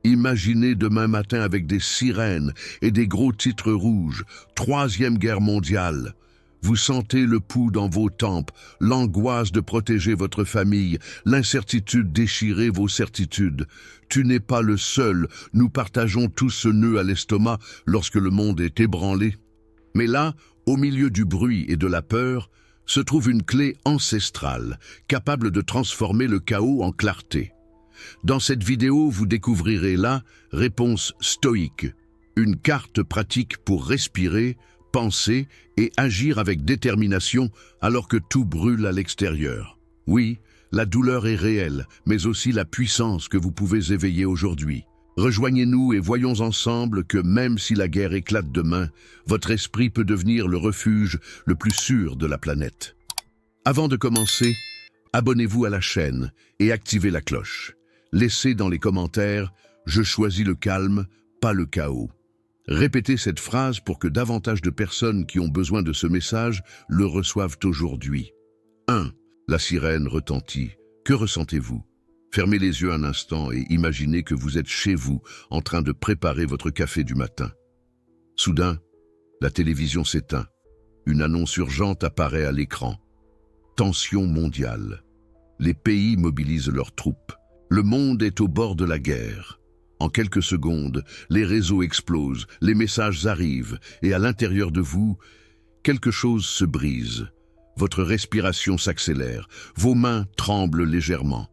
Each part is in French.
Imaginez demain matin avec des sirènes et des gros titres rouges, Troisième Guerre mondiale. Vous sentez le pouls dans vos tempes, l'angoisse de protéger votre famille, l'incertitude déchirer vos certitudes. Tu n'es pas le seul, nous partageons tous ce nœud à l'estomac lorsque le monde est ébranlé. Mais là, au milieu du bruit et de la peur, se trouve une clé ancestrale, capable de transformer le chaos en clarté. Dans cette vidéo, vous découvrirez la réponse stoïque, une carte pratique pour respirer, penser et agir avec détermination alors que tout brûle à l'extérieur. Oui, la douleur est réelle, mais aussi la puissance que vous pouvez éveiller aujourd'hui. Rejoignez-nous et voyons ensemble que même si la guerre éclate demain, votre esprit peut devenir le refuge le plus sûr de la planète. Avant de commencer, abonnez-vous à la chaîne et activez la cloche. Laissez dans les commentaires « Je choisis le calme, pas le chaos ». Répétez cette phrase pour que davantage de personnes qui ont besoin de ce message le reçoivent aujourd'hui. 1. La sirène retentit. Que ressentez-vous? Fermez les yeux un instant et imaginez que vous êtes chez vous, en train de préparer votre café du matin. Soudain, la télévision s'éteint. Une annonce urgente apparaît à l'écran. Tension mondiale. Les pays mobilisent leurs troupes. Le monde est au bord de la guerre. En quelques secondes, les réseaux explosent, les messages arrivent, et à l'intérieur de vous, quelque chose se brise. Votre respiration s'accélère, vos mains tremblent légèrement.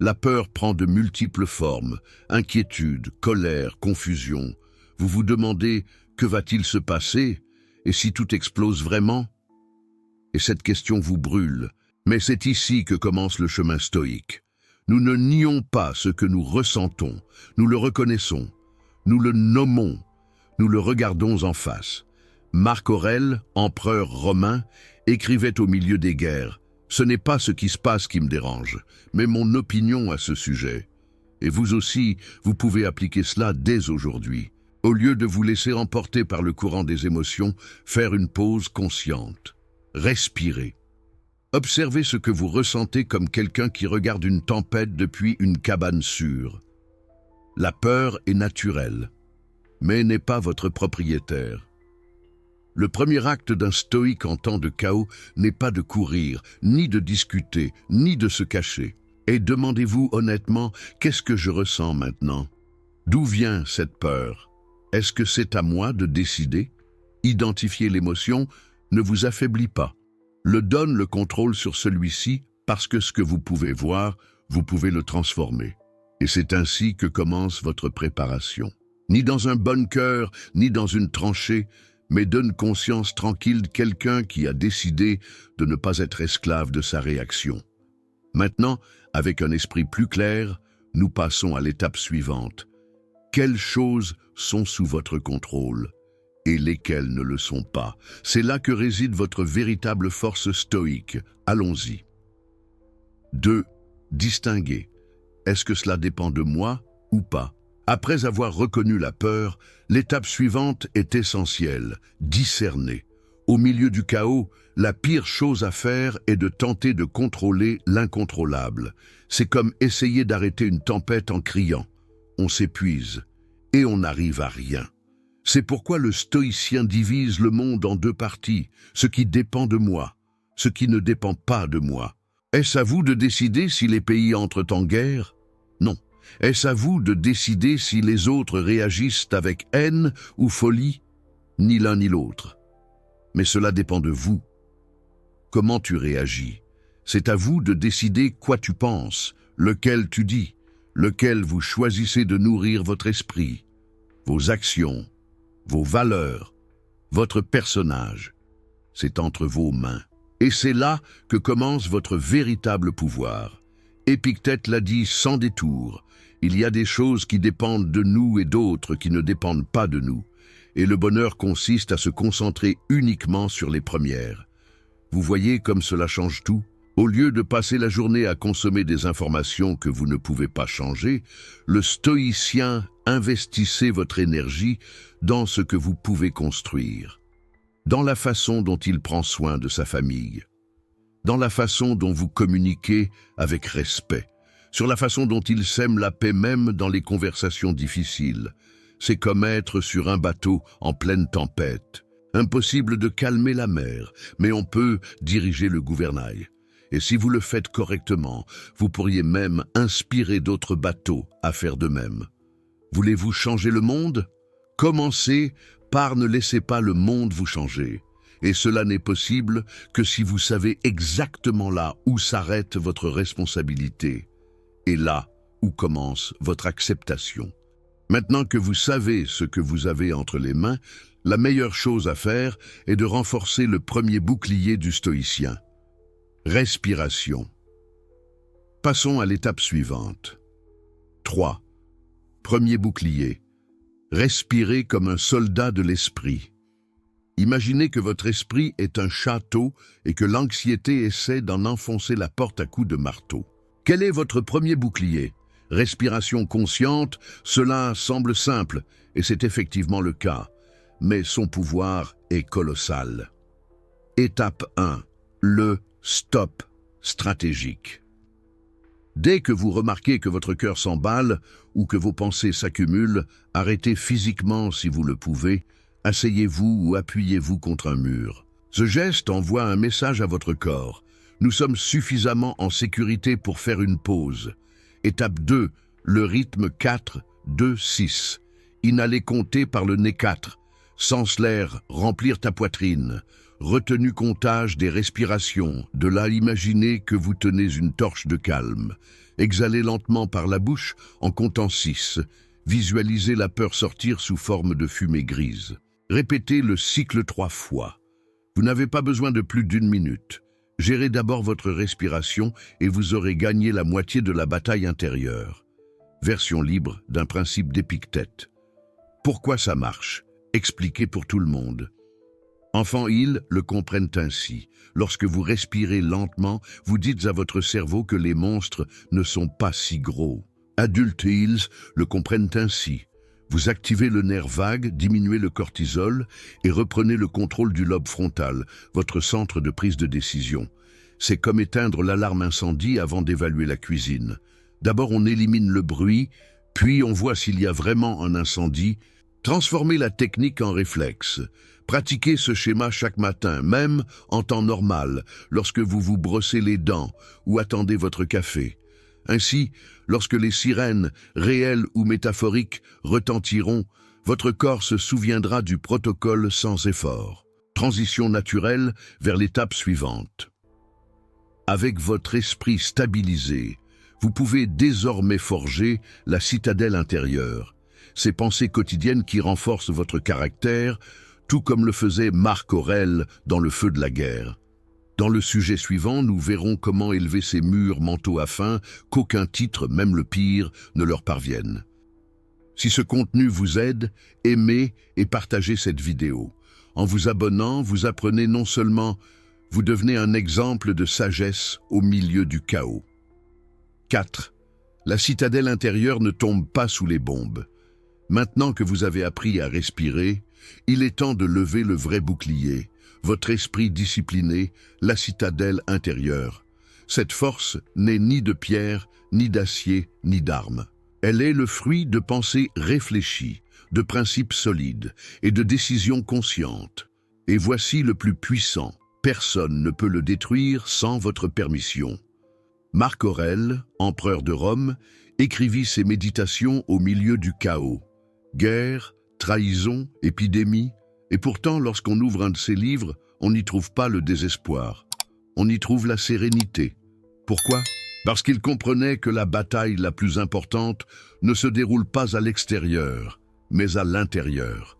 La peur prend de multiples formes, inquiétude, colère, confusion. Vous vous demandez « Que va-t-il se passer? Et si tout explose vraiment ?» Et cette question vous brûle, mais c'est ici que commence le chemin stoïque. Nous ne nions pas ce que nous ressentons, nous le reconnaissons, nous le nommons, nous le regardons en face. Marc Aurèle, empereur romain, écrivait au milieu des guerres « Ce n'est pas ce qui se passe qui me dérange, mais mon opinion à ce sujet. » Et vous aussi, vous pouvez appliquer cela dès aujourd'hui. Au lieu de vous laisser emporter par le courant des émotions, faire une pause consciente. Respirez. Observez ce que vous ressentez comme quelqu'un qui regarde une tempête depuis une cabane sûre. La peur est naturelle, mais n'est pas votre propriétaire. Le premier acte d'un stoïque en temps de chaos n'est pas de courir, ni de discuter, ni de se cacher. Et demandez-vous honnêtement, qu'est-ce que je ressens maintenant? D'où vient cette peur? Est-ce que c'est à moi de décider? Identifier l'émotion ne vous affaiblit pas. Donne le contrôle sur celui-ci parce que ce que vous pouvez voir, vous pouvez le transformer. Et c'est ainsi que commence votre préparation. Ni dans un bunker, ni dans une tranchée, mais d'une conscience tranquille quelqu'un qui a décidé de ne pas être esclave de sa réaction. Maintenant, avec un esprit plus clair, nous passons à l'étape suivante. Quelles choses sont sous votre contrôle ? Et lesquels ne le sont pas. C'est là que réside votre véritable force stoïque. Allons-y. 2. Distinguer. Est-ce que cela dépend de moi ou pas? Après avoir reconnu la peur, l'étape suivante est essentielle. Discerner. Au milieu du chaos, la pire chose à faire est de tenter de contrôler l'incontrôlable. C'est comme essayer d'arrêter une tempête en criant. On s'épuise et on n'arrive à rien. C'est pourquoi le stoïcien divise le monde en deux parties, ce qui dépend de moi, ce qui ne dépend pas de moi. Est-ce à vous de décider si les pays entrent en guerre? Non. Est-ce à vous de décider si les autres réagissent avec haine ou folie? Ni l'un ni l'autre. Mais cela dépend de vous. Comment tu réagis? C'est à vous de décider quoi tu penses, lequel tu dis, lequel vous choisissez de nourrir votre esprit, vos actions, vos valeurs, votre personnage. C'est entre vos mains. Et c'est là que commence votre véritable pouvoir. Épictète l'a dit sans détour. Il y a des choses qui dépendent de nous et d'autres qui ne dépendent pas de nous. Et le bonheur consiste à se concentrer uniquement sur les premières. Vous voyez comme cela change tout? Au lieu de passer la journée à consommer des informations que vous ne pouvez pas changer, le stoïcien investissez votre énergie dans ce que vous pouvez construire, dans la façon dont il prend soin de sa famille, dans la façon dont vous communiquez avec respect, sur la façon dont il sème la paix même dans les conversations difficiles. C'est comme être sur un bateau en pleine tempête. Impossible de calmer la mer, mais on peut diriger le gouvernail. Et si vous le faites correctement, vous pourriez même inspirer d'autres bateaux à faire de même. Voulez-vous changer le monde? Commencez par ne laissez pas le monde vous changer. Et cela n'est possible que si vous savez exactement là où s'arrête votre responsabilité et là où commence votre acceptation. Maintenant que vous savez ce que vous avez entre les mains, la meilleure chose à faire est de renforcer le premier bouclier du stoïcien. Respiration. Passons à l'étape suivante. 3. Premier bouclier. Respirez comme un soldat de l'esprit. Imaginez que votre esprit est un château et que l'anxiété essaie d'en enfoncer la porte à coups de marteau. Quel est votre premier bouclier? Respiration consciente, cela semble simple, et c'est effectivement le cas, mais son pouvoir est colossal. Étape 1. Le stop stratégique. Dès que vous remarquez que votre cœur s'emballe ou que vos pensées s'accumulent, arrêtez physiquement si vous le pouvez, asseyez-vous ou appuyez-vous contre un mur. Ce geste envoie un message à votre corps. Nous sommes suffisamment en sécurité pour faire une pause. Étape 2, le rythme 4-2-6. Inhaler compter par le nez 4. Sens l'air, remplir ta poitrine. Retenue comptage des respirations. De là, imaginez que vous tenez une torche de calme. Exhalez lentement par la bouche en comptant 6. Visualisez la peur sortir sous forme de fumée grise. Répétez le cycle 3 fois. Vous n'avez pas besoin de plus d'1 minute. Gérez d'abord votre respiration et vous aurez gagné la moitié de la bataille intérieure. Version libre d'un principe d'Épictète. Pourquoi ça marche? Expliqué pour tout le monde. Enfants, ils le comprennent ainsi. Lorsque vous respirez lentement, vous dites à votre cerveau que les monstres ne sont pas si gros. Adultes, ils le comprennent ainsi. Vous activez le nerf vague, diminuez le cortisol et reprenez le contrôle du lobe frontal, votre centre de prise de décision. C'est comme éteindre l'alarme incendie avant d'évaluer la cuisine. D'abord, on élimine le bruit, puis on voit s'il y a vraiment un incendie. Transformez la technique en réflexe. Pratiquez ce schéma chaque matin, même en temps normal, lorsque vous vous brossez les dents ou attendez votre café. Ainsi, lorsque les sirènes, réelles ou métaphoriques, retentiront, votre corps se souviendra du protocole sans effort. Transition naturelle vers l'étape suivante. Avec votre esprit stabilisé, vous pouvez désormais forger la citadelle intérieure. Ces pensées quotidiennes qui renforcent votre caractère, tout comme le faisait Marc Aurèle dans Le Feu de la guerre. Dans le sujet suivant, nous verrons comment élever ces murs mentaux afin qu'aucun titre, même le pire, ne leur parvienne. Si ce contenu vous aide, aimez et partagez cette vidéo. En vous abonnant, vous apprenez non seulement, vous devenez un exemple de sagesse au milieu du chaos. 4. La citadelle intérieure ne tombe pas sous les bombes. Maintenant que vous avez appris à respirer, il est temps de lever le vrai bouclier, votre esprit discipliné, la citadelle intérieure. Cette force n'est ni de pierre, ni d'acier, ni d'armes. Elle est le fruit de pensées réfléchies, de principes solides et de décisions conscientes. Et voici le plus puissant. Personne ne peut le détruire sans votre permission. Marc Aurèle, empereur de Rome, écrivit ses méditations au milieu du chaos. Guerre, trahison, épidémie, et pourtant lorsqu'on ouvre un de ses livres, on n'y trouve pas le désespoir. On y trouve la sérénité. Pourquoi? Parce qu'il comprenait que la bataille la plus importante ne se déroule pas à l'extérieur, mais à l'intérieur.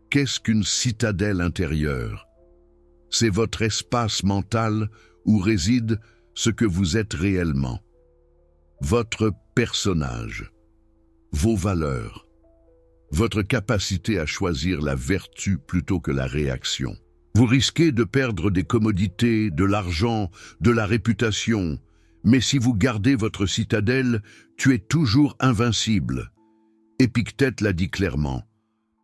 Qu'est-ce qu'une citadelle intérieure? C'est votre espace mental où réside ce que vous êtes réellement. Votre personnage, vos valeurs, votre capacité à choisir la vertu plutôt que la réaction. Vous risquez de perdre des commodités, de l'argent, de la réputation, mais si vous gardez votre citadelle, tu es toujours invincible. Épictète l'a dit clairement.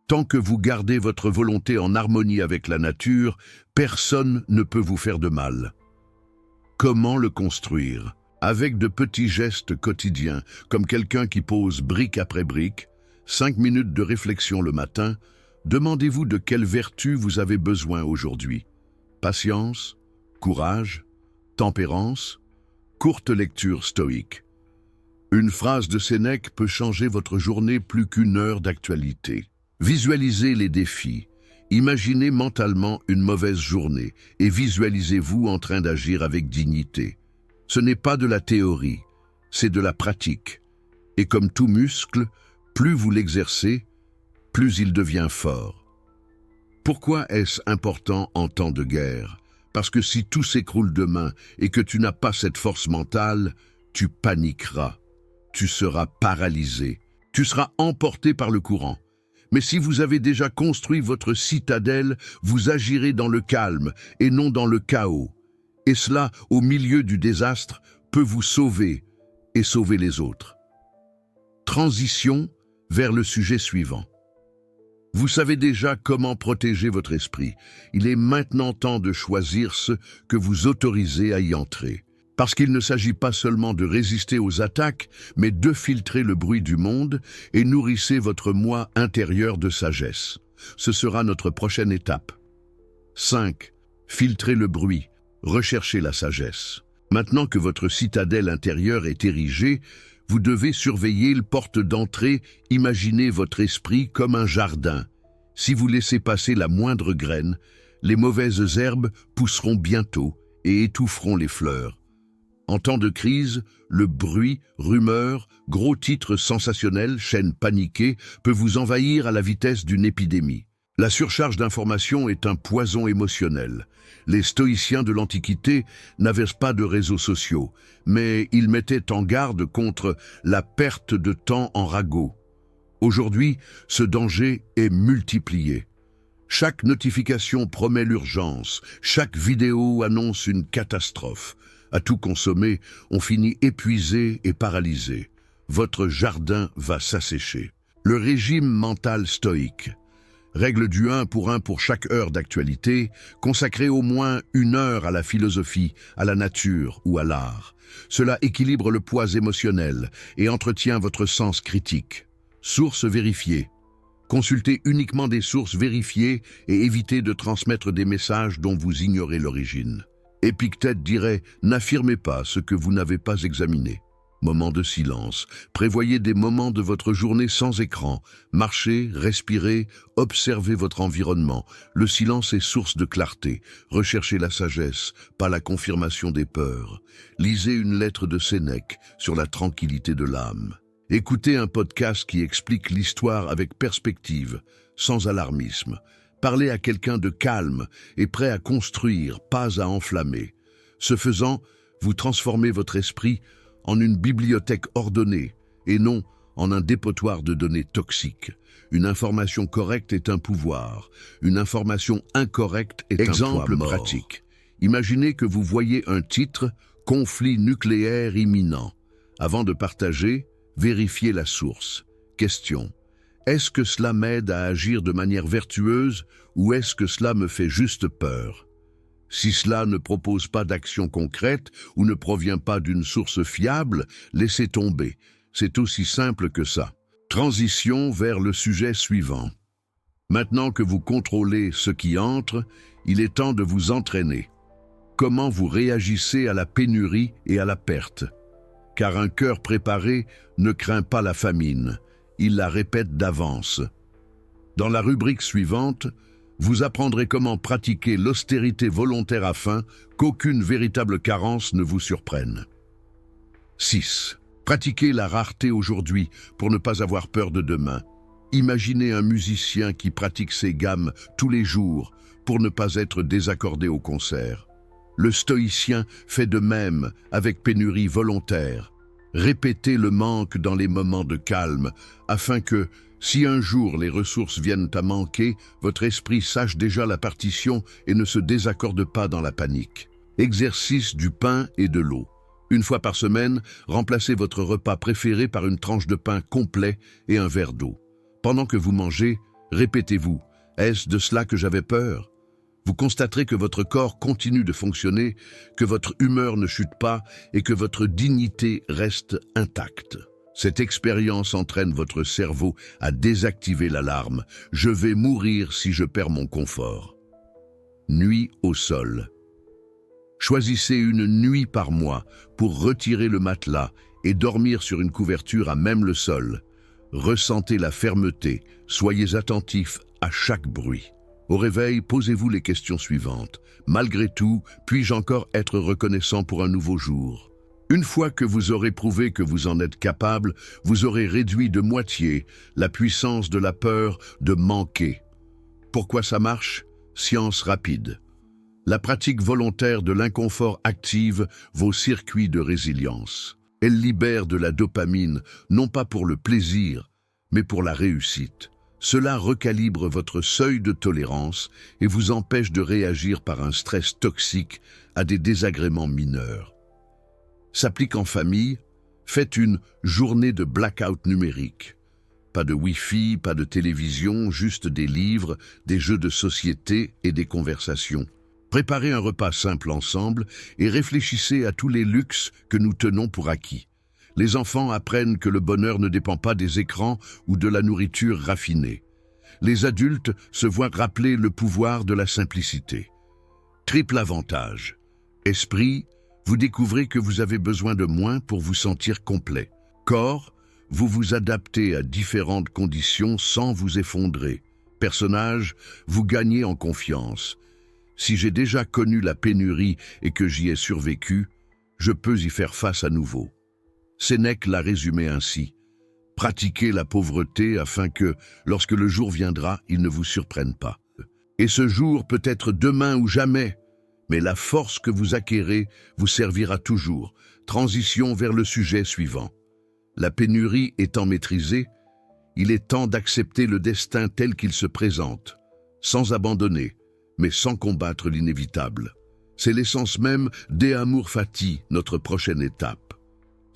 Tant que vous gardez votre volonté en harmonie avec la nature, personne ne peut vous faire de mal. Comment le construire? Avec de petits gestes quotidiens, comme quelqu'un qui pose brique après brique, 5 minutes de réflexion le matin, demandez-vous de quelle vertu vous avez besoin aujourd'hui. Patience, courage, tempérance, courte lecture stoïque. Une phrase de Sénèque peut changer votre journée plus qu'une heure d'actualité. Visualisez les défis. Imaginez mentalement une mauvaise journée et visualisez-vous en train d'agir avec dignité. Ce n'est pas de la théorie, c'est de la pratique. Et comme tout muscle, plus vous l'exercez, plus il devient fort. Pourquoi est-ce important en temps de guerre? Parce que si tout s'écroule demain et que tu n'as pas cette force mentale, tu paniqueras. Tu seras paralysé. Tu seras emporté par le courant. Mais si vous avez déjà construit votre citadelle, vous agirez dans le calme et non dans le chaos. Et cela, au milieu du désastre, peut vous sauver et sauver les autres. Transition vers le sujet suivant. Vous savez déjà comment protéger votre esprit. Il est maintenant temps de choisir ce que vous autorisez à y entrer. Parce qu'il ne s'agit pas seulement de résister aux attaques, mais de filtrer le bruit du monde et nourrissez votre moi intérieur de sagesse. Ce sera notre prochaine étape. 5. Filtrez le bruit, recherchez la sagesse. Maintenant que votre citadelle intérieure est érigée, vous devez surveiller le porte d'entrée, imaginez votre esprit comme un jardin. Si vous laissez passer la moindre graine, les mauvaises herbes pousseront bientôt et étoufferont les fleurs. En temps de crise, le bruit, rumeurs, gros titres sensationnels, chaînes paniquées, peut vous envahir à la vitesse d'une épidémie. La surcharge d'informations est un poison émotionnel. Les stoïciens de l'Antiquité n'avaient pas de réseaux sociaux, mais ils mettaient en garde contre la perte de temps en ragot. Aujourd'hui, ce danger est multiplié. Chaque notification promet l'urgence, chaque vidéo annonce une catastrophe. À tout consommer, on finit épuisé et paralysé. Votre jardin va s'assécher. Le régime mental stoïque. Règle du 1 pour chaque heure d'actualité, consacrez au moins 1 heure à la philosophie, à la nature ou à l'art. Cela équilibre le poids émotionnel et entretient votre sens critique. Sources vérifiées. Consultez uniquement des sources vérifiées et évitez de transmettre des messages dont vous ignorez l'origine. Épictète dirait « N'affirmez pas ce que vous n'avez pas examiné ». Moment de silence. Prévoyez des moments de votre journée sans écran. Marchez, respirez, observez votre environnement. Le silence est source de clarté. Recherchez la sagesse, pas la confirmation des peurs. Lisez une lettre de Sénèque sur la tranquillité de l'âme. Écoutez un podcast qui explique l'histoire avec perspective, sans alarmisme. Parlez à quelqu'un de calme et prêt à construire, pas à enflammer. Ce faisant, vous transformez votre esprit en une bibliothèque ordonnée et non en un dépotoir de données toxiques. Une information correcte est un pouvoir. Une information incorrecte est un poids mort. Pratique. Imaginez que vous voyez un titre « Conflit nucléaire imminent ». Avant de partager, vérifiez la source. Question. Est-ce que cela m'aide à agir de manière vertueuse ou est-ce que cela me fait juste peur? Si cela ne propose pas d'action concrète ou ne provient pas d'une source fiable, laissez tomber. C'est aussi simple que ça. Transition vers le sujet suivant. Maintenant que vous contrôlez ce qui entre, il est temps de vous entraîner. Comment vous réagissez à la pénurie et à la perte? Car un cœur préparé ne craint pas la famine. Il la répète d'avance. Dans la rubrique suivante, vous apprendrez comment pratiquer l'austérité volontaire afin qu'aucune véritable carence ne vous surprenne. 6. Pratiquez la rareté aujourd'hui pour ne pas avoir peur de demain. Imaginez un musicien qui pratique ses gammes tous les jours pour ne pas être désaccordé au concert. Le stoïcien fait de même avec pénurie volontaire. Répétez le manque dans les moments de calme, afin que, si un jour les ressources viennent à manquer, votre esprit sache déjà la partition et ne se désaccorde pas dans la panique. Exercice du pain et de l'eau. 1 fois par semaine, remplacez votre repas préféré par une tranche de pain complet et un verre d'eau. Pendant que vous mangez, répétez-vous « Est-ce de cela que j'avais peur ?» Vous constaterez que votre corps continue de fonctionner, que votre humeur ne chute pas et que votre dignité reste intacte. Cette expérience entraîne votre cerveau à désactiver l'alarme. Je vais mourir si je perds mon confort. Nuit au sol. Choisissez une nuit par mois pour retirer le matelas et dormir sur une couverture à même le sol. Ressentez la fermeté, soyez attentif à chaque bruit. Au réveil, posez-vous les questions suivantes. Malgré tout, puis-je encore être reconnaissant pour un nouveau jour? Une fois que vous aurez prouvé que vous en êtes capable, vous aurez réduit de moitié la puissance de la peur de manquer. Pourquoi ça marche? Science rapide. La pratique volontaire de l'inconfort active vos circuits de résilience. Elle libère de la dopamine, non pas pour le plaisir, mais pour la réussite. Cela recalibre votre seuil de tolérance et vous empêche de réagir par un stress toxique à des désagréments mineurs. S'applique en famille, faites une journée de blackout numérique. Pas de Wi-Fi, pas de télévision, juste des livres, des jeux de société et des conversations. Préparez un repas simple ensemble et réfléchissez à tous les luxes que nous tenons pour acquis. Les enfants apprennent que le bonheur ne dépend pas des écrans ou de la nourriture raffinée. Les adultes se voient rappeler le pouvoir de la simplicité. Triple avantage. Esprit, vous découvrez que vous avez besoin de moins pour vous sentir complet. Corps, vous vous adaptez à différentes conditions sans vous effondrer. Personnage, vous gagnez en confiance. Si j'ai déjà connu la pénurie et que j'y ai survécu, je peux y faire face à nouveau. Sénèque l'a résumé ainsi. Pratiquez la pauvreté afin que, lorsque le jour viendra, il ne vous surprenne pas. Et ce jour peut être demain ou jamais, mais la force que vous acquérez vous servira toujours. Transition vers le sujet suivant. La pénurie étant maîtrisée, il est temps d'accepter le destin tel qu'il se présente, sans abandonner, mais sans combattre l'inévitable. C'est l'essence même des Amor Fati, notre prochaine étape.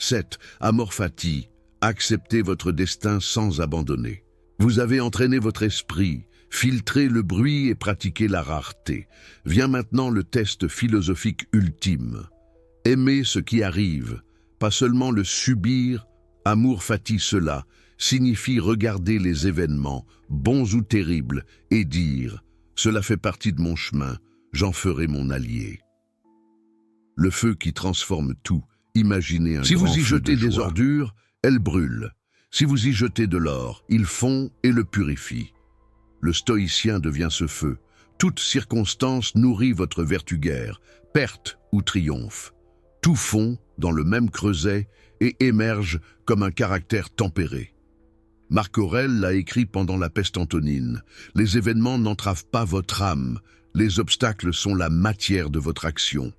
7. Amor Fati, acceptez votre destin sans abandonner. Vous avez entraîné votre esprit, filtré le bruit et pratiqué la rareté. Vient maintenant le test philosophique ultime. Aimer ce qui arrive, pas seulement le subir. Amor Fati, cela signifie regarder les événements, bons ou terribles, et dire « Cela fait partie de mon chemin, j'en ferai mon allié ». Le feu qui transforme tout. Imaginez un grand feu de joie. Si vous y jetez des ordures, elles brûlent. Si vous y jetez de l'or, il fond et le purifie. Le stoïcien devient ce feu. Toute circonstance nourrit votre vertu guerre, perte ou triomphe. Tout fond dans le même creuset et émerge comme un caractère tempéré. Marc Aurèle l'a écrit pendant la peste antonine. Les événements n'entravent pas votre âme. Les obstacles sont la matière de votre action.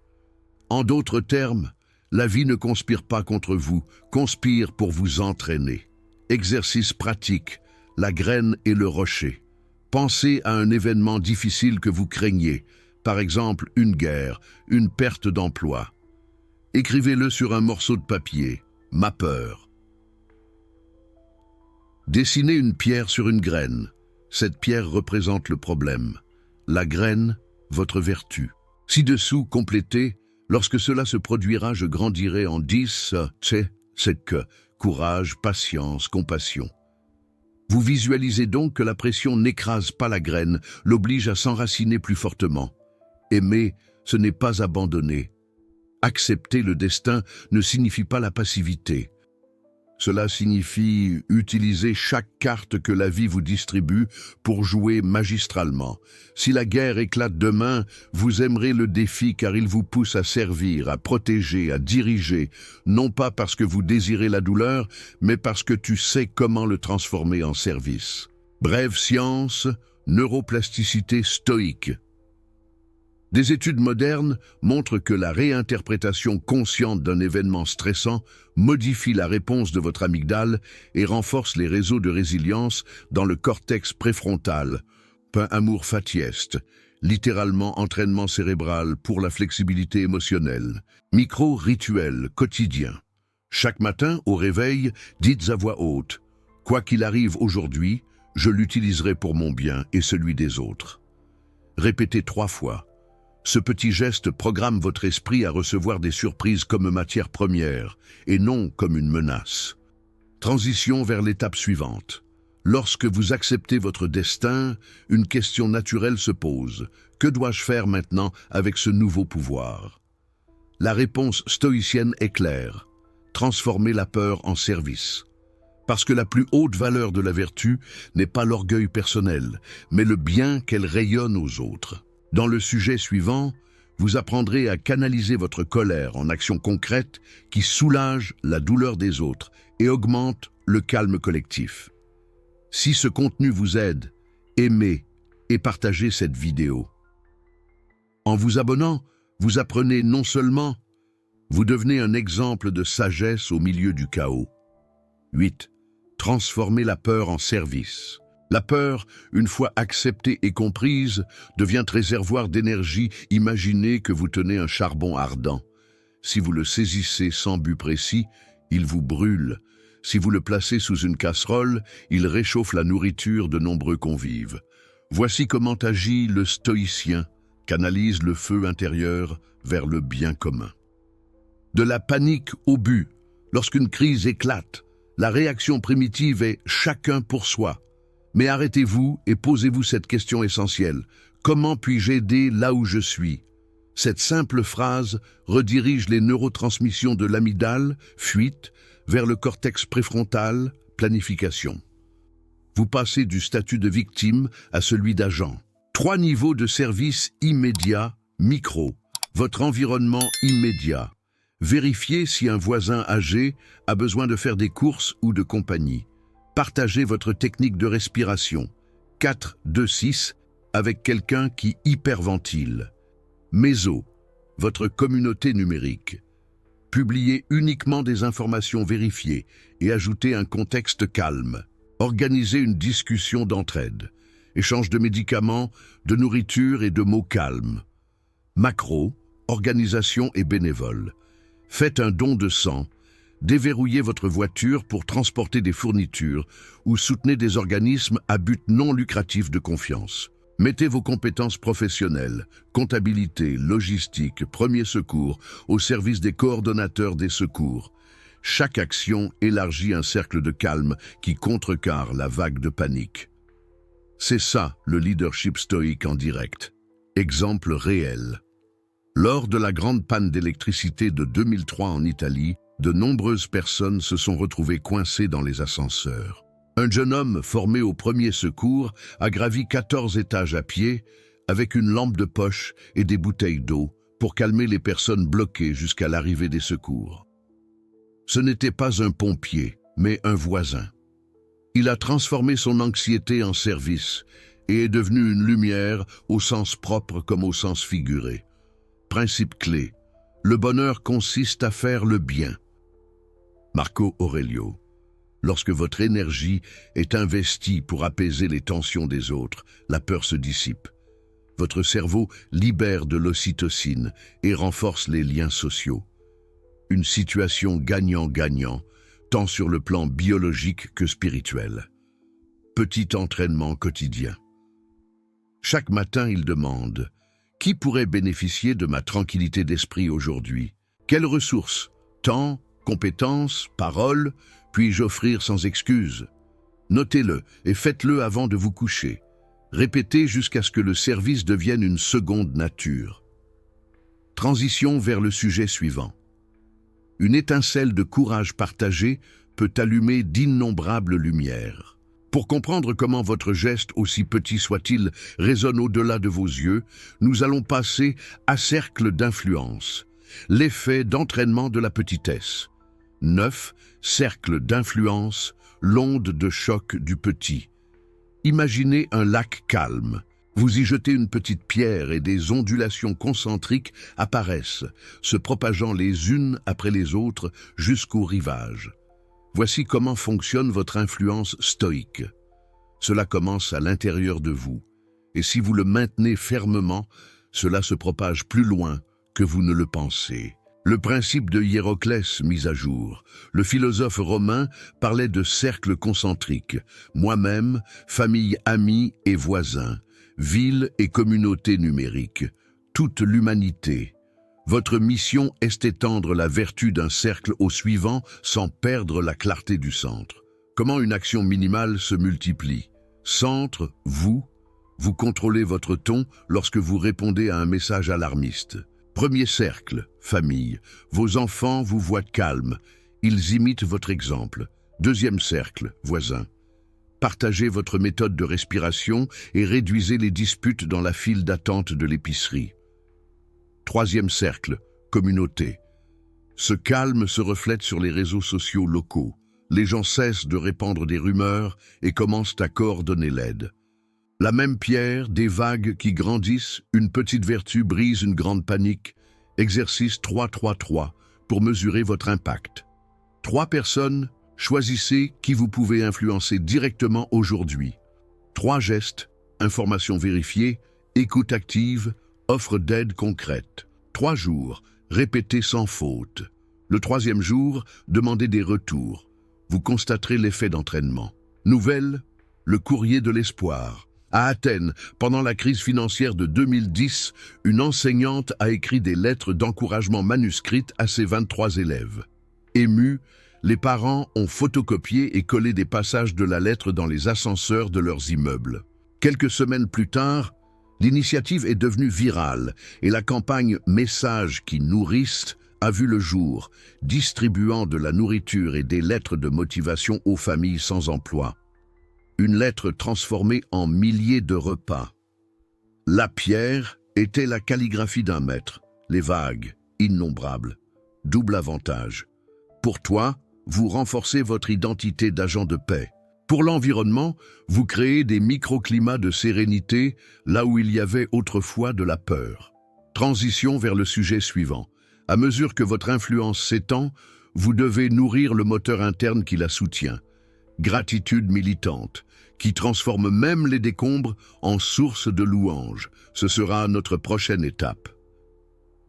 En d'autres termes, la vie ne conspire pas contre vous, conspire pour vous entraîner. Exercice pratique, la graine et le rocher. Pensez à un événement difficile que vous craignez, par exemple une guerre, une perte d'emploi. Écrivez-le sur un morceau de papier, ma peur. Dessinez une pierre sur une graine. Cette pierre représente le problème. La graine, votre vertu. Ci-dessous, complétez. Lorsque cela se produira, je grandirai en 10, c'est que courage, patience, compassion. Vous visualisez donc que la pression n'écrase pas la graine, l'oblige à s'enraciner plus fortement. Aimer, ce n'est pas abandonner. Accepter le destin ne signifie pas la passivité. Cela signifie utiliser chaque carte que la vie vous distribue pour jouer magistralement. Si la guerre éclate demain, vous aimerez le défi car il vous pousse à servir, à protéger, à diriger, non pas parce que vous désirez la douleur, mais parce que tu sais comment le transformer en service. Brève science, neuroplasticité stoïque. Des études modernes montrent que la réinterprétation consciente d'un événement stressant modifie la réponse de votre amygdale et renforce les réseaux de résilience dans le cortex préfrontal. Amor Fati est, littéralement entraînement cérébral pour la flexibilité émotionnelle. Micro-rituel quotidien. Chaque matin, au réveil, dites à voix haute « Quoi qu'il arrive aujourd'hui, je l'utiliserai pour mon bien et celui des autres ». Répétez 3 fois. Ce petit geste programme votre esprit à recevoir des surprises comme matière première et non comme une menace. Transition vers l'étape suivante. Lorsque vous acceptez votre destin, une question naturelle se pose. Que dois-je faire maintenant avec ce nouveau pouvoir? La réponse stoïcienne est claire. Transformer la peur en service. Parce que la plus haute valeur de la vertu n'est pas l'orgueil personnel, mais le bien qu'elle rayonne aux autres. Dans le sujet suivant, vous apprendrez à canaliser votre colère en actions concrètes qui soulagent la douleur des autres et augmentent le calme collectif. Si ce contenu vous aide, aimez et partagez cette vidéo. En vous abonnant, vous apprenez non seulement, vous devenez un exemple de sagesse au milieu du chaos. 8. Transformer la peur en service. La peur, une fois acceptée et comprise, devient réservoir d'énergie. Imaginez que vous tenez un charbon ardent. Si vous le saisissez sans but précis, il vous brûle. Si vous le placez sous une casserole, il réchauffe la nourriture de nombreux convives. Voici comment agit le stoïcien, canalise le feu intérieur vers le bien commun. De la panique au but, lorsqu'une crise éclate, la réaction primitive est « chacun pour soi ». Mais arrêtez-vous et posez-vous cette question essentielle. Comment puis-je aider là où je suis? Cette simple phrase redirige les neurotransmissions de l'amygdale, fuite, vers le cortex préfrontal, planification. Vous passez du statut de victime à celui d'agent. 3 niveaux de service immédiat, micro. Votre environnement immédiat. Vérifiez si un voisin âgé a besoin de faire des courses ou de compagnie. Partagez votre technique de respiration. 4-2-6 avec quelqu'un qui hyperventile. Méso, votre communauté numérique. Publiez uniquement des informations vérifiées et ajoutez un contexte calme. Organisez une discussion d'entraide. Échange de médicaments, de nourriture et de mots calmes. Macro, organisation et bénévole. Faites un don de sang. Déverrouillez votre voiture pour transporter des fournitures ou soutenez des organismes à but non lucratif de confiance. Mettez vos compétences professionnelles, comptabilité, logistique, premiers secours, au service des coordonnateurs des secours. Chaque action élargit un cercle de calme qui contrecarre la vague de panique. C'est ça le leadership stoïque en direct. Exemple réel. Lors de la grande panne d'électricité de 2003 en Italie, de nombreuses personnes se sont retrouvées coincées dans les ascenseurs. Un jeune homme formé au premier secours a gravi 14 étages à pied avec une lampe de poche et des bouteilles d'eau pour calmer les personnes bloquées jusqu'à l'arrivée des secours. Ce n'était pas un pompier, mais un voisin. Il a transformé son anxiété en service et est devenu une lumière au sens propre comme au sens figuré. Principe clé, le bonheur consiste à faire le bien. Marco Aurelio. Lorsque votre énergie est investie pour apaiser les tensions des autres, la peur se dissipe. Votre cerveau libère de l'ocytocine et renforce les liens sociaux. Une situation gagnant-gagnant, tant sur le plan biologique que spirituel. Petit entraînement quotidien. Chaque matin, il demande « Qui pourrait bénéficier de ma tranquillité d'esprit aujourd'hui? Quelles ressources, temps, compétences, paroles, puis-je offrir sans excuse? Notez-le et faites-le avant de vous coucher. Répétez jusqu'à ce que le service devienne une seconde nature. Transition vers le sujet suivant. Une étincelle de courage partagé peut allumer d'innombrables lumières. Pour comprendre comment votre geste, aussi petit soit-il, résonne au-delà de vos yeux, nous allons passer à cercle d'influence. L'effet d'entraînement de la petitesse. 9. Cercle d'influence, l'onde de choc du petit. Imaginez un lac calme. Vous y jetez une petite pierre et des ondulations concentriques apparaissent, se propageant les unes après les autres jusqu'au rivage. Voici comment fonctionne votre influence stoïque. Cela commence à l'intérieur de vous, et si vous le maintenez fermement, cela se propage plus loin que vous ne le pensez. Le principe de Hiéroclès mis à jour. Le philosophe romain parlait de cercles concentriques. Moi-même, famille, amis et voisins. villes et communautés numériques, toute l'humanité. Votre mission est d'étendre la vertu d'un cercle au suivant sans perdre la clarté du centre. Comment une action minimale se multiplie? Centre, vous contrôlez votre ton lorsque vous répondez à un message alarmiste. Premier cercle, famille. Vos enfants vous voient calme. Ils imitent votre exemple. Deuxième cercle, voisins. Partagez votre méthode de respiration et réduisez les disputes dans la file d'attente de l'épicerie. Troisième cercle, communauté. Ce calme se reflète sur les réseaux sociaux locaux. Les gens cessent de répandre des rumeurs et commencent à coordonner l'aide. La même pierre, des vagues qui grandissent, une petite vertu brise une grande panique. Exercice 3-3-3 pour mesurer votre impact. 3 personnes, choisissez qui vous pouvez influencer directement aujourd'hui. 3 gestes, information vérifiée, écoute active, offre d'aide concrète. 3 jours, répétez sans faute. Le 3e jour, demandez des retours. Vous constaterez l'effet d'entraînement. Nouvelle, le courrier de l'espoir. À Athènes, pendant la crise financière de 2010, une enseignante a écrit des lettres d'encouragement manuscrites à ses 23 élèves. Émus, les parents ont photocopié et collé des passages de la lettre dans les ascenseurs de leurs immeubles. Quelques semaines plus tard, l'initiative est devenue virale et la campagne « Messages qui nourrissent » a vu le jour, distribuant de la nourriture et des lettres de motivation aux familles sans emploi. Une lettre transformée en milliers de repas. La pierre était la calligraphie d'un maître, les vagues, innombrables. Double avantage. Pour toi, vous renforcez votre identité d'agent de paix. Pour l'environnement, vous créez des microclimats de sérénité là où il y avait autrefois de la peur. Transition vers le sujet suivant. À mesure que votre influence s'étend, vous devez nourrir le moteur interne qui la soutient. Gratitude militante, qui transforme même les décombres en source de louanges. Ce sera notre prochaine étape.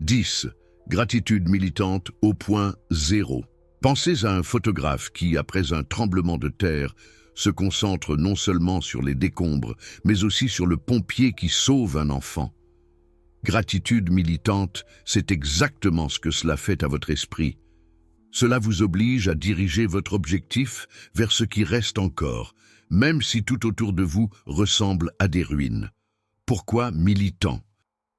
10. Gratitude militante au point 0. Pensez à un photographe qui, après un tremblement de terre, se concentre non seulement sur les décombres, mais aussi sur le pompier qui sauve un enfant. Gratitude militante, c'est exactement ce que cela fait à votre esprit. Cela vous oblige à diriger votre objectif vers ce qui reste encore, même si tout autour de vous ressemble à des ruines. Pourquoi militant?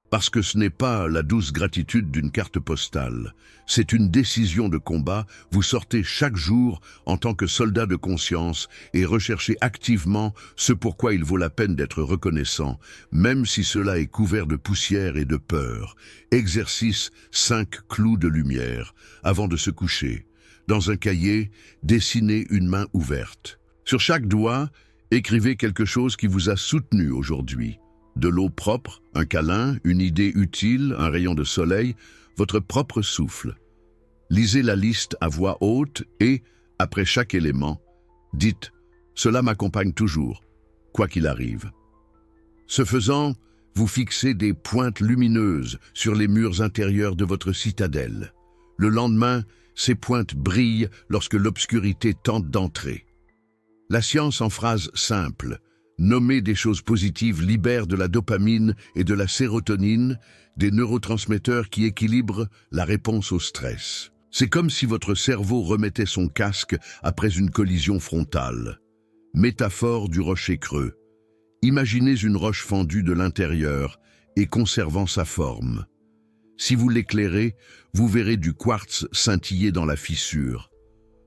Parce que ce n'est pas la douce gratitude d'une carte postale. C'est une décision de combat. Vous sortez chaque jour en tant que soldat de conscience et recherchez activement ce pourquoi il vaut la peine d'être reconnaissant, même si cela est couvert de poussière et de peur. Exercice 5 clous de lumière. Avant de se coucher, dans un cahier, dessinez une main ouverte. Sur chaque doigt, écrivez quelque chose qui vous a soutenu aujourd'hui. De l'eau propre, un câlin, une idée utile, un rayon de soleil, votre propre souffle. Lisez la liste à voix haute et, après chaque élément, dites « Cela m'accompagne toujours, quoi qu'il arrive ». Ce faisant, vous fixez des pointes lumineuses sur les murs intérieurs de votre citadelle. Le lendemain, ces pointes brillent lorsque l'obscurité tente d'entrer. La science en phrase simple. Nommer des choses positives libère de la dopamine et de la sérotonine, des neurotransmetteurs qui équilibrent la réponse au stress. C'est comme si votre cerveau remettait son casque après une collision frontale. Métaphore du rocher creux. Imaginez une roche fendue de l'intérieur et conservant sa forme. Si vous l'éclairez, vous verrez du quartz scintiller dans la fissure.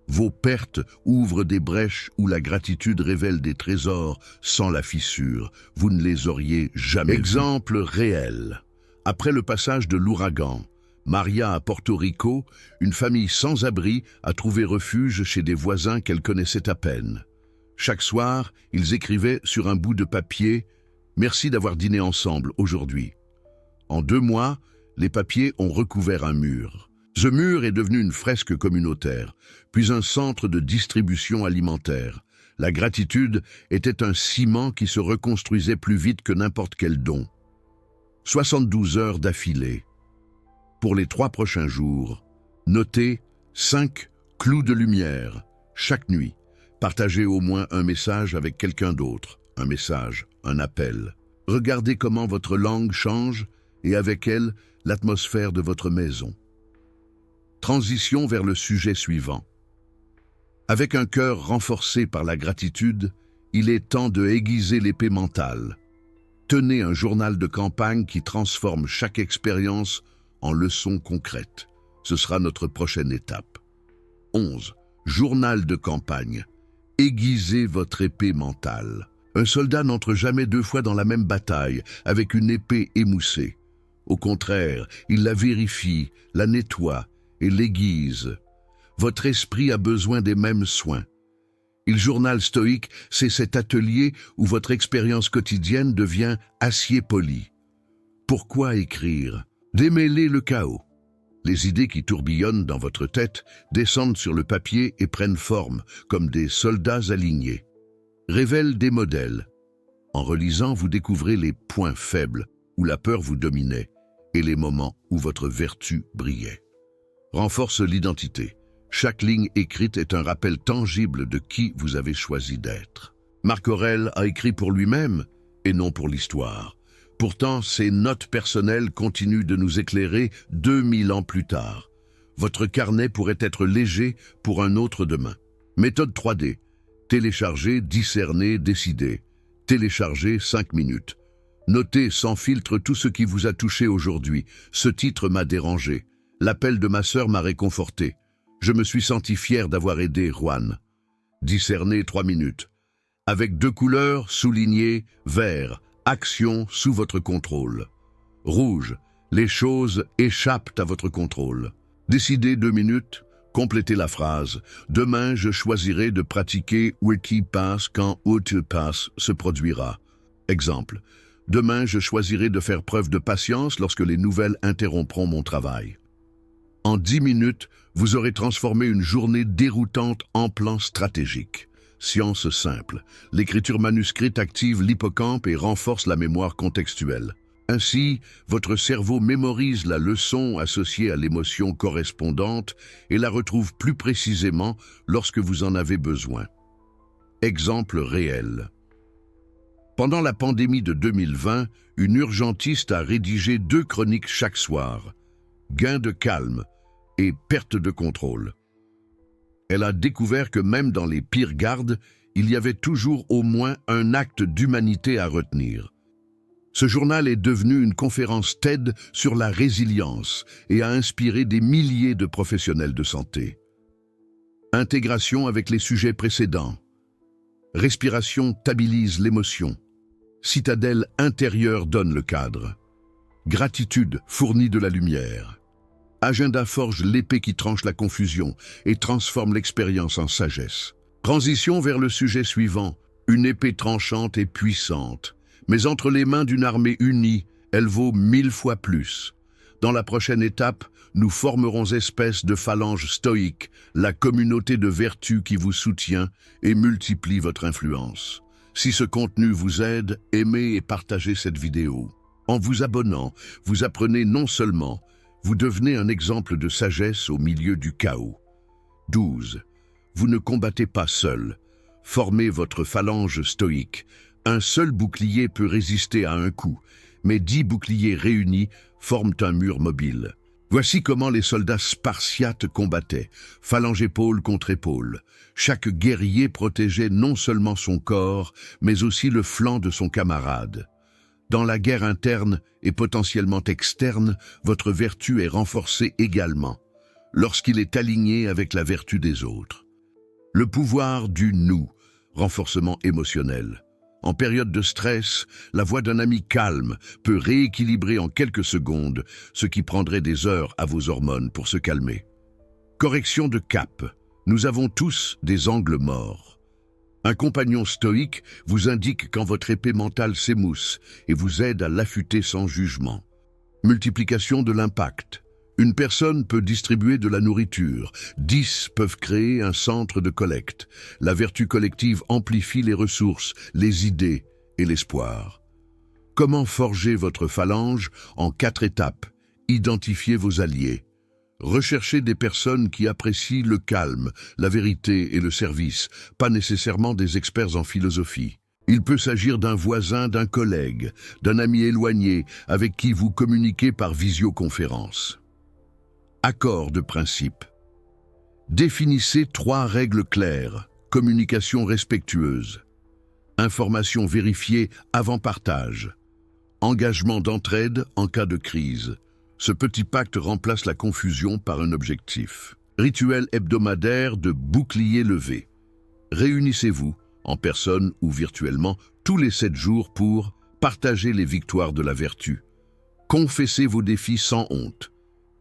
Vos pertes ouvrent des brèches où la gratitude révèle des trésors sans la fissure. Vous ne les auriez jamais vus. Exemple réel. Après le passage de l'ouragan, Maria à Porto Rico, une famille sans abri a trouvé refuge chez des voisins qu'elle connaissait à peine. Chaque soir, ils écrivaient sur un bout de papier « Merci d'avoir dîné ensemble aujourd'hui ». En 2 mois, les papiers ont recouvert un mur. Ce mur est devenu une fresque communautaire, puis un centre de distribution alimentaire. La gratitude était un ciment qui se reconstruisait plus vite que n'importe quel don. 72 heures d'affilée. Pour les 3 prochains jours, notez 5 clous de lumière chaque nuit. Partagez au moins un message avec quelqu'un d'autre, un message, un appel. Regardez comment votre langue change et avec elle, l'atmosphère de votre maison. Transition vers le sujet suivant. Avec un cœur renforcé par la gratitude, il est temps de aiguiser l'épée mentale. Tenez un journal de campagne qui transforme chaque expérience en leçon concrète. Ce sera notre prochaine étape. 11. Journal de campagne. Aiguisez votre épée mentale. Un soldat n'entre jamais 2 fois dans la même bataille avec une épée émoussée. Au contraire, il la vérifie, la nettoie et l'aiguise. Votre esprit a besoin des mêmes soins. Le journal stoïque, c'est cet atelier où votre expérience quotidienne devient acier poli. Pourquoi écrire? Démêler le chaos. Les idées qui tourbillonnent dans votre tête descendent sur le papier et prennent forme, comme des soldats alignés. Révèle des modèles. En relisant, vous découvrez les points faibles où la peur vous dominait et les moments où votre vertu brillait. Renforce l'identité. Chaque ligne écrite est un rappel tangible de qui vous avez choisi d'être. Marc Aurèle a écrit pour lui-même et non pour l'histoire. Pourtant, ses notes personnelles continuent de nous éclairer 2000 ans plus tard. Votre carnet pourrait être léger pour un autre demain. Méthode 3D. Télécharger, discerner, décider. Télécharger 5 minutes. Notez sans filtre tout ce qui vous a touché aujourd'hui. Ce titre m'a dérangé. L'appel de ma sœur m'a réconforté. Je me suis senti fier d'avoir aidé Juan. Discerner 3 minutes. Avec 2 couleurs, soulignées, vert, action sous votre contrôle. Rouge, les choses échappent à votre contrôle. Décider 2 minutes. Complétez la phrase. Demain, je choisirai de pratiquer Wiki Pass quand Wiki Pass se produira. Exemple. Demain, je choisirai de faire preuve de patience lorsque les nouvelles interrompront mon travail. En 10 minutes, vous aurez transformé une journée déroutante en plan stratégique. Science simple. L'écriture manuscrite active l'hippocampe et renforce la mémoire contextuelle. Ainsi, votre cerveau mémorise la leçon associée à l'émotion correspondante et la retrouve plus précisément lorsque vous en avez besoin. Exemple réel. Pendant la pandémie de 2020, une urgentiste a rédigé 2 chroniques chaque soir. Gain de calme et perte de contrôle. Elle a découvert que même dans les pires gardes, il y avait toujours au moins un acte d'humanité à retenir. Ce journal est devenu une conférence TED sur la résilience et a inspiré des milliers de professionnels de santé. Intégration avec les sujets précédents. Respiration stabilise l'émotion. Citadelle intérieure donne le cadre. Gratitude fournit de la lumière. Agenda forge l'épée qui tranche la confusion et transforme l'expérience en sagesse. Transition vers le sujet suivant. Une épée tranchante et puissante. Mais entre les mains d'une armée unie, elle vaut 1000 fois plus. Dans la prochaine étape, nous formerons espèce de phalange stoïque, la communauté de vertu qui vous soutient et multiplie votre influence. Si ce contenu vous aide, aimez et partagez cette vidéo. En vous abonnant, vous apprenez non seulement, vous devenez un exemple de sagesse au milieu du chaos. 12. Vous ne combattez pas seul. Formez votre phalange stoïque. Un seul bouclier peut résister à un coup, mais 10 boucliers réunis forment un mur mobile. Voici comment les soldats spartiates combattaient, phalange épaule contre épaule. Chaque guerrier protégeait non seulement son corps, mais aussi le flanc de son camarade. Dans la guerre interne et potentiellement externe, votre vertu est renforcée également, lorsqu'il est aligné avec la vertu des autres. Le pouvoir du nous, renforcement émotionnel. En période de stress, la voix d'un ami calme peut rééquilibrer en quelques secondes ce qui prendrait des heures à vos hormones pour se calmer. Correction de cap. Nous avons tous des angles morts. Un compagnon stoïque vous indique quand votre épée mentale s'émousse et vous aide à l'affûter sans jugement. Multiplication de l'impact. Une personne peut distribuer de la nourriture, 10 peuvent créer un centre de collecte. La vertu collective amplifie les ressources, les idées et l'espoir. Comment forger votre phalange? En 4 étapes. Identifiez vos alliés. Recherchez des personnes qui apprécient le calme, la vérité et le service, pas nécessairement des experts en philosophie. Il peut s'agir d'un voisin, d'un collègue, d'un ami éloigné avec qui vous communiquez par visioconférence. Accord de principe. Définissez 3 règles claires. Communication respectueuse. Information vérifiée avant partage. Engagement d'entraide en cas de crise. Ce petit pacte remplace la confusion par un objectif. Rituel hebdomadaire de bouclier levé. Réunissez-vous, en personne ou virtuellement, tous les 7 jours pour partager les victoires de la vertu. Confessez vos défis sans honte.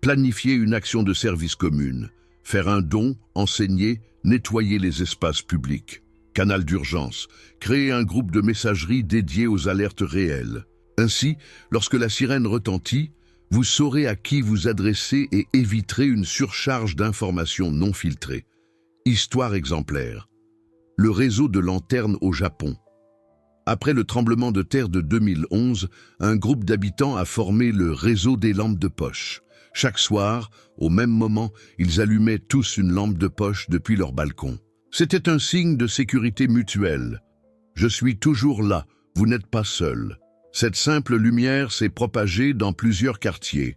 Planifiez une action de service commune. Faire un don, enseigner, nettoyer les espaces publics. Canal d'urgence. Créer un groupe de messagerie dédié aux alertes réelles. Ainsi, lorsque la sirène retentit, vous saurez à qui vous adresser et éviterez une surcharge d'informations non filtrées. Histoire exemplaire. Le réseau de lanternes au Japon. Après le tremblement de terre de 2011, un groupe d'habitants a formé le réseau des lampes de poche. Chaque soir, au même moment, ils allumaient tous une lampe de poche depuis leur balcon. C'était un signe de sécurité mutuelle. Je suis toujours là, vous n'êtes pas seul. Cette simple lumière s'est propagée dans plusieurs quartiers,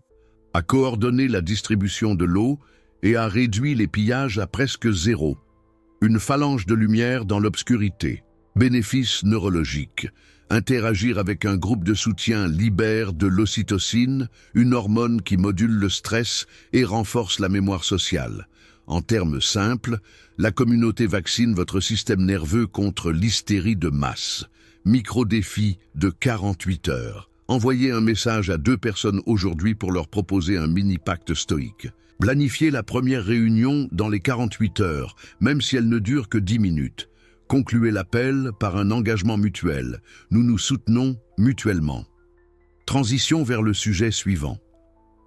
a coordonné la distribution de l'eau et a réduit les pillages à presque 0. Une phalange de lumière dans l'obscurité. Bénéfice neurologique. Interagir avec un groupe de soutien libère de l'ocytocine, une hormone qui module le stress et renforce la mémoire sociale. En termes simples, la communauté vaccine votre système nerveux contre l'hystérie de masse. Micro-défi de 48 heures. Envoyez un message à 2 personnes aujourd'hui pour leur proposer un mini-pacte stoïque. Planifiez la première réunion dans les 48 heures, même si elle ne dure que 10 minutes. Concluez l'appel par un engagement mutuel. Nous nous soutenons mutuellement. Transition vers le sujet suivant.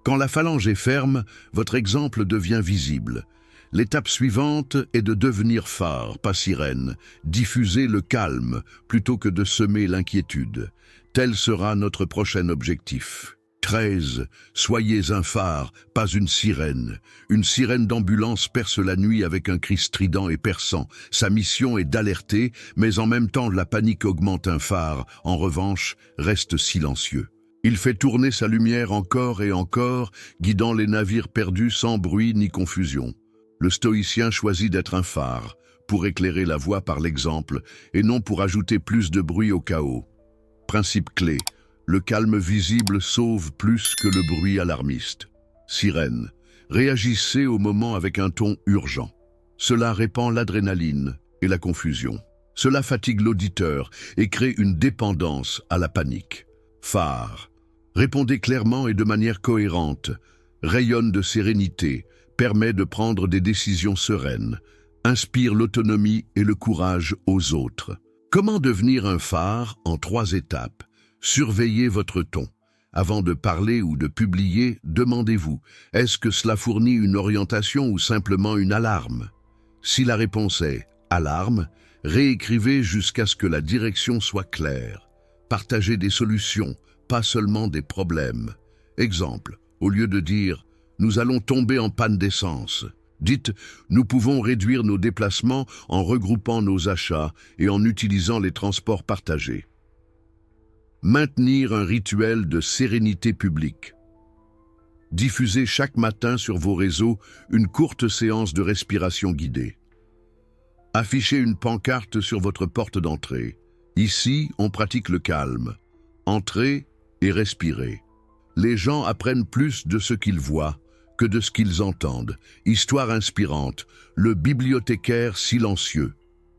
Quand la phalange est ferme, votre exemple devient visible. L'étape suivante est de devenir phare, pas sirène, diffuser le calme plutôt que de semer l'inquiétude. Tel sera notre prochain objectif. 13. Soyez un phare, pas une sirène. Une sirène d'ambulance perce la nuit avec un cri strident et perçant. Sa mission est d'alerter, mais en même temps la panique augmente. Un phare, en revanche, reste silencieux. Il fait tourner sa lumière encore et encore, guidant les navires perdus sans bruit ni confusion. Le stoïcien choisit d'être un phare, pour éclairer la voie par l'exemple, et non pour ajouter plus de bruit au chaos. Principe clé. Le calme visible sauve plus que le bruit alarmiste. Sirène. Réagissez au moment avec un ton urgent. Cela répand l'adrénaline et la confusion. Cela fatigue l'auditeur et crée une dépendance à la panique. Phare. Répondez clairement et de manière cohérente. Rayonne de sérénité. Permet de prendre des décisions sereines. Inspire l'autonomie et le courage aux autres. Comment devenir un phare en 3 étapes? Surveillez votre ton. Avant de parler ou de publier, demandez-vous, est-ce que cela fournit une orientation ou simplement une alarme? Si la réponse est « alarme », réécrivez jusqu'à ce que la direction soit claire. Partagez des solutions, pas seulement des problèmes. Exemple, au lieu de dire « nous allons tomber en panne d'essence », dites « nous pouvons réduire nos déplacements en regroupant nos achats et en utilisant les transports partagés ». Maintenir un rituel de sérénité publique. Diffusez chaque matin sur vos réseaux une courte séance de respiration guidée. Affichez une pancarte sur votre porte d'entrée. Ici, on pratique le calme. Entrez et respirez. Les gens apprennent plus de ce qu'ils voient que de ce qu'ils entendent. Histoire inspirante, le bibliothécaire silencieux.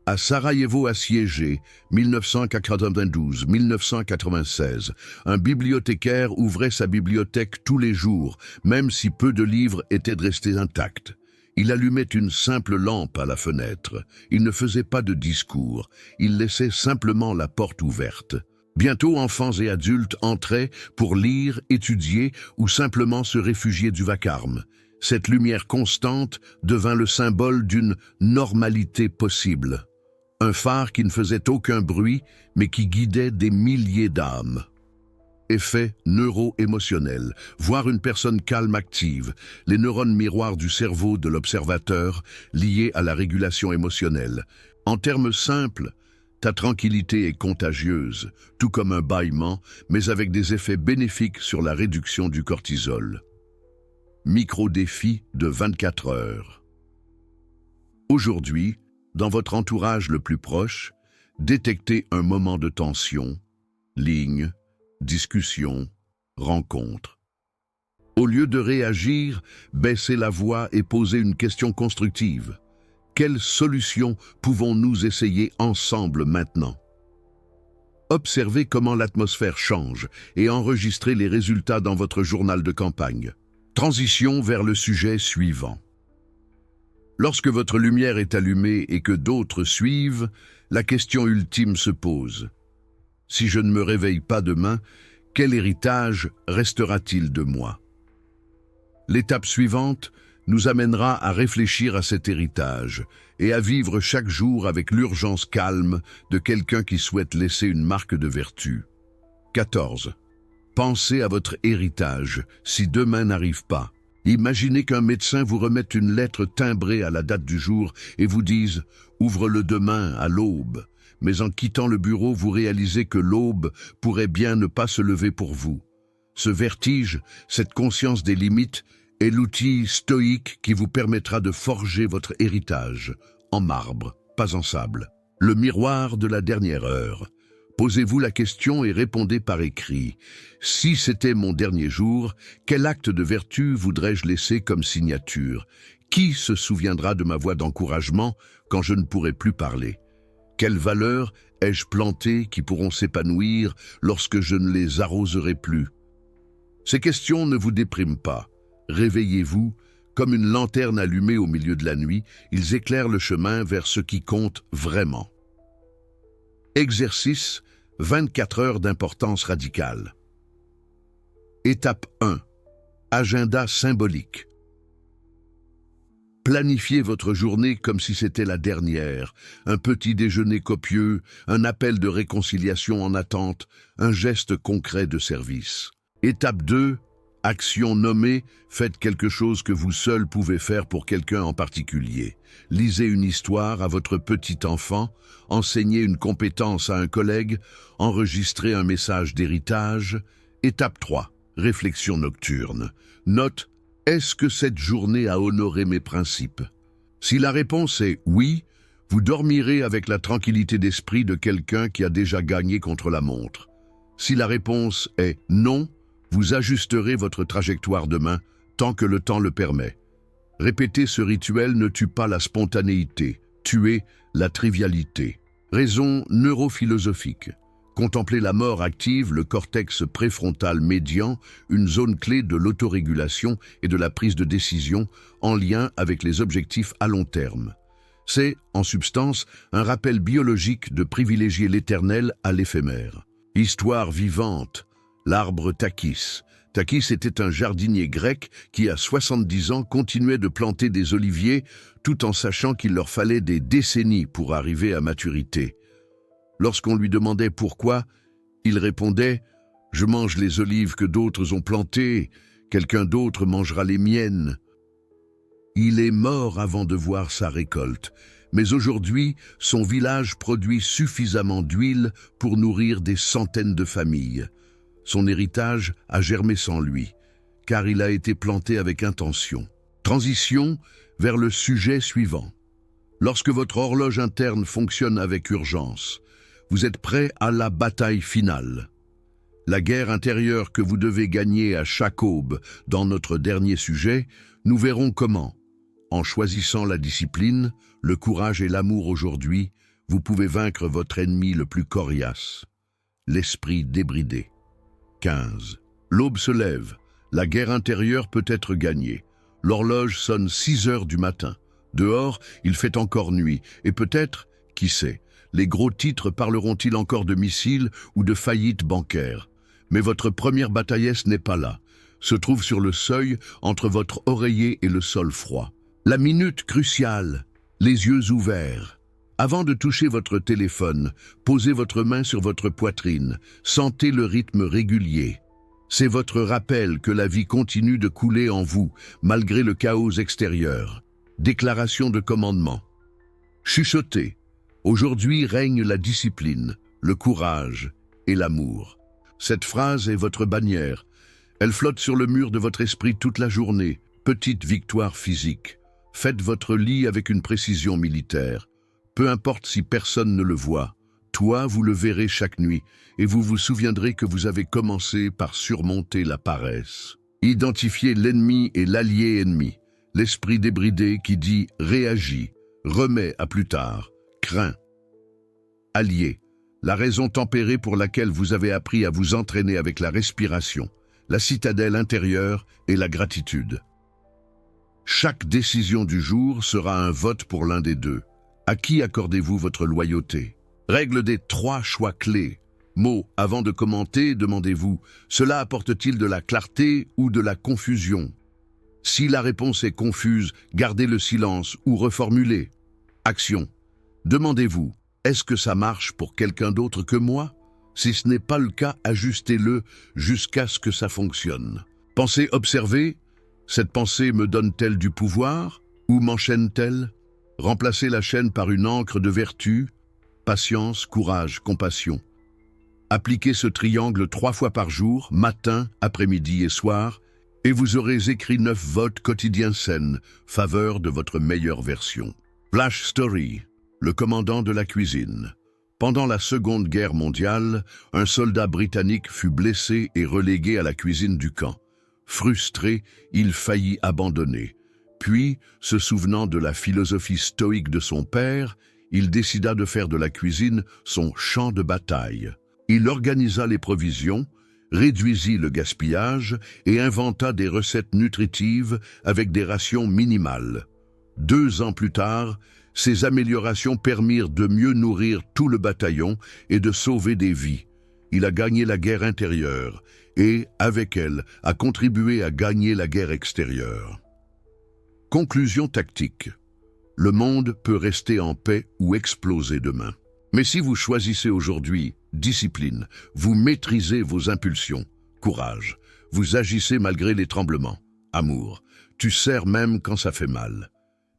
À Sarajevo assiégé, 1992-1996, un bibliothécaire ouvrait sa bibliothèque tous les jours, même si peu de livres étaient restés intacts. Il allumait une simple lampe à la fenêtre. Il ne faisait pas de discours. Il laissait simplement la porte ouverte. Bientôt, enfants et adultes entraient pour lire, étudier ou simplement se réfugier du vacarme. Cette lumière constante devint le symbole d'une normalité possible. Un phare qui ne faisait aucun bruit, mais qui guidait des milliers d'âmes. Effet neuro-émotionnel. Voir une personne calme active, les neurones miroirs du cerveau de l'observateur liés à la régulation émotionnelle. En termes simples, Ta tranquillité est contagieuse, tout comme un bâillement, mais avec des effets bénéfiques sur la réduction du cortisol. Micro-défi de 24 heures. Aujourd'hui, dans votre entourage le plus proche, détectez un moment de tension, ligne, discussion, rencontre. Au lieu de réagir, baissez la voix et posez une question constructive. Quelle solution pouvons-nous essayer ensemble maintenant? Observez comment l'atmosphère change et enregistrez les résultats dans votre journal de campagne. Transition vers le sujet suivant. Lorsque votre lumière est allumée et que d'autres suivent, la question ultime se pose. Si je ne me réveille pas demain, quel héritage restera-t-il de moi? L'étape suivante nous amènera à réfléchir à cet héritage et à vivre chaque jour avec l'urgence calme de quelqu'un qui souhaite laisser une marque de vertu. 14. Pensez à votre héritage si demain n'arrive pas. Imaginez qu'un médecin vous remette une lettre timbrée à la date du jour et vous dise « Ouvre-le demain à l'aube ». Mais en quittant le bureau, vous réalisez que l'aube pourrait bien ne pas se lever pour vous. Ce vertige, cette conscience des limites, est l'outil stoïque qui vous permettra de forger votre héritage, en marbre, pas en sable. Le miroir de la dernière heure. Posez-vous la question et répondez par écrit. Si c'était mon dernier jour, quel acte de vertu voudrais-je laisser comme signature? Qui se souviendra de ma voix d'encouragement quand je ne pourrai plus parler? Quelles valeurs ai-je plantées qui pourront s'épanouir lorsque je ne les arroserai plus? Ces questions ne vous dépriment pas. Réveillez-vous, comme une lanterne allumée au milieu de la nuit, ils éclairent le chemin vers ce qui compte vraiment. Exercice, 24 heures d'importance radicale. Étape 1. Agenda symbolique. Planifiez votre journée comme si c'était la dernière. Un petit déjeuner copieux, un appel de réconciliation en attente, un geste concret de service. Étape 2. Action nommée, faites quelque chose que vous seul pouvez faire pour quelqu'un en particulier. Lisez une histoire à votre petit enfant, enseignez une compétence à un collègue, enregistrez un message d'héritage. Étape 3. Réflexion nocturne. Note, est-ce que cette journée a honoré mes principes? Si la réponse est oui, vous dormirez avec la tranquillité d'esprit de quelqu'un qui a déjà gagné contre la montre. Si la réponse est non, vous ajusterez votre trajectoire demain tant que le temps le permet. Répéter ce rituel ne tue pas la spontanéité, tuez la trivialité. Raison neurophilosophique. Contempler la mort active le cortex préfrontal médian, une zone clé de l'autorégulation et de la prise de décision en lien avec les objectifs à long terme. C'est, en substance, un rappel biologique de privilégier l'éternel à l'éphémère. Histoire vivante. L'arbre Takis. Takis était un jardinier grec qui, à 70 ans, continuait de planter des oliviers tout en sachant qu'il leur fallait des décennies pour arriver à maturité. Lorsqu'on lui demandait pourquoi, il répondait « Je mange les olives que d'autres ont plantées, quelqu'un d'autre mangera les miennes ». Il est mort avant de voir sa récolte, mais aujourd'hui, son village produit suffisamment d'huile pour nourrir des centaines de familles. Son héritage a germé sans lui, car il a été planté avec intention. Transition vers le sujet suivant. Lorsque votre horloge interne fonctionne avec urgence, vous êtes prêt à la bataille finale. La guerre intérieure que vous devez gagner à chaque aube dans notre dernier sujet, nous verrons comment. En choisissant la discipline, le courage et l'amour aujourd'hui, vous pouvez vaincre votre ennemi le plus coriace, l'esprit débridé. 15. L'aube se lève. La guerre intérieure peut être gagnée. L'horloge sonne 6 heures du matin. Dehors, il fait encore nuit. Et peut-être, qui sait, les gros titres parleront-ils encore de missiles ou de faillites bancaires. Mais votre première bataillesse n'est pas là. Se trouve sur le seuil entre votre oreiller et le sol froid. La minute cruciale. Les yeux ouverts. Avant de toucher votre téléphone, posez votre main sur votre poitrine, sentez le rythme régulier. C'est votre rappel que la vie continue de couler en vous, malgré le chaos extérieur. Déclaration de commandement. Chuchotez. Aujourd'hui règne la discipline, le courage et l'amour. Cette phrase est votre bannière. Elle flotte sur le mur de votre esprit toute la journée. Petite victoire physique. Faites votre lit avec une précision militaire. Peu importe si personne ne le voit. Toi, vous le verrez chaque nuit, et vous vous souviendrez que vous avez commencé par surmonter la paresse. Identifiez l'ennemi et l'allié ennemi. L'esprit débridé qui dit « réagis », remet à plus tard, craint. Allié, la raison tempérée pour laquelle vous avez appris à vous entraîner avec la respiration, la citadelle intérieure et la gratitude. Chaque décision du jour sera un vote pour l'un des deux. À qui accordez-vous votre loyauté? Règle des 3 choix clés. Mot, avant de commenter, demandez-vous, cela apporte-t-il de la clarté ou de la confusion? Si la réponse est confuse, gardez le silence ou reformulez. Action. Demandez-vous, est-ce que ça marche pour quelqu'un d'autre que moi? Si ce n'est pas le cas, ajustez-le jusqu'à ce que ça fonctionne. Pensée observée. Cette pensée me donne-t-elle du pouvoir ou m'enchaîne-t-elle? Remplacez la chaîne par une encre de vertu, patience, courage, compassion. Appliquez ce triangle 3 fois par jour, matin, après-midi et soir, et vous aurez écrit 9 votes quotidiens saines, faveur de votre meilleure version. Flash Story, le commandant de la cuisine. Pendant la Seconde Guerre mondiale, un soldat britannique fut blessé et relégué à la cuisine du camp. Frustré, il faillit abandonner. Puis, se souvenant de la philosophie stoïque de son père, il décida de faire de la cuisine son champ de bataille. Il organisa les provisions, réduisit le gaspillage et inventa des recettes nutritives avec des rations minimales. 2 ans plus tard, ces améliorations permirent de mieux nourrir tout le bataillon et de sauver des vies. Il a gagné la guerre intérieure et, avec elle, a contribué à gagner la guerre extérieure. Conclusion tactique. Le monde peut rester en paix ou exploser demain. Mais si vous choisissez aujourd'hui discipline, vous maîtrisez vos impulsions, courage, vous agissez malgré les tremblements, amour, tu sers même quand ça fait mal.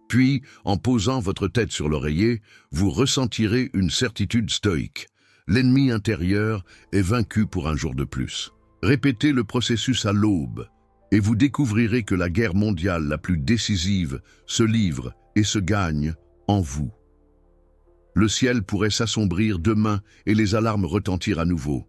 Puis, en posant votre tête sur l'oreiller, vous ressentirez une certitude stoïque. L'ennemi intérieur est vaincu pour un jour de plus. Répétez le processus à l'aube, et vous découvrirez que la guerre mondiale la plus décisive se livre et se gagne en vous. Le ciel pourrait s'assombrir demain et les alarmes retentir à nouveau.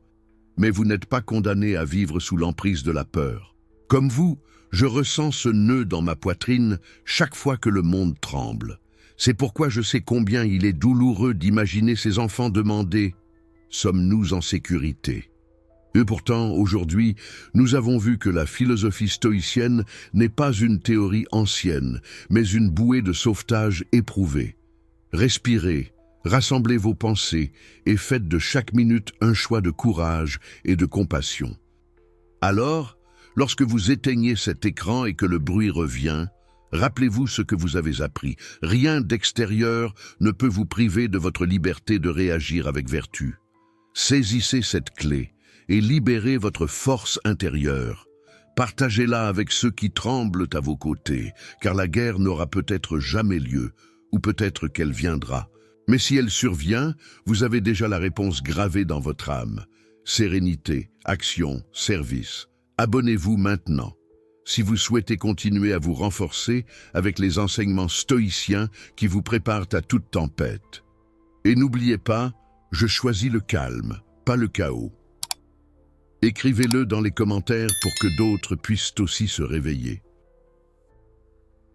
Mais vous n'êtes pas condamné à vivre sous l'emprise de la peur. Comme vous, je ressens ce nœud dans ma poitrine chaque fois que le monde tremble. C'est pourquoi je sais combien il est douloureux d'imaginer ces enfants demander « Sommes-nous en sécurité ?» Et pourtant, aujourd'hui, nous avons vu que la philosophie stoïcienne n'est pas une théorie ancienne, mais une bouée de sauvetage éprouvée. Respirez, rassemblez vos pensées et faites de chaque minute un choix de courage et de compassion. Alors, lorsque vous éteignez cet écran et que le bruit revient, rappelez-vous ce que vous avez appris. Rien d'extérieur ne peut vous priver de votre liberté de réagir avec vertu. Saisissez cette clé et libérez votre force intérieure. Partagez-la avec ceux qui tremblent à vos côtés, car la guerre n'aura peut-être jamais lieu, ou peut-être qu'elle viendra. Mais si elle survient, vous avez déjà la réponse gravée dans votre âme. Sérénité, action, service. Abonnez-vous maintenant. Si vous souhaitez continuer à vous renforcer avec les enseignements stoïciens qui vous préparent à toute tempête. Et n'oubliez pas, je choisis le calme, pas le chaos. Écrivez-le dans les commentaires pour que d'autres puissent aussi se réveiller.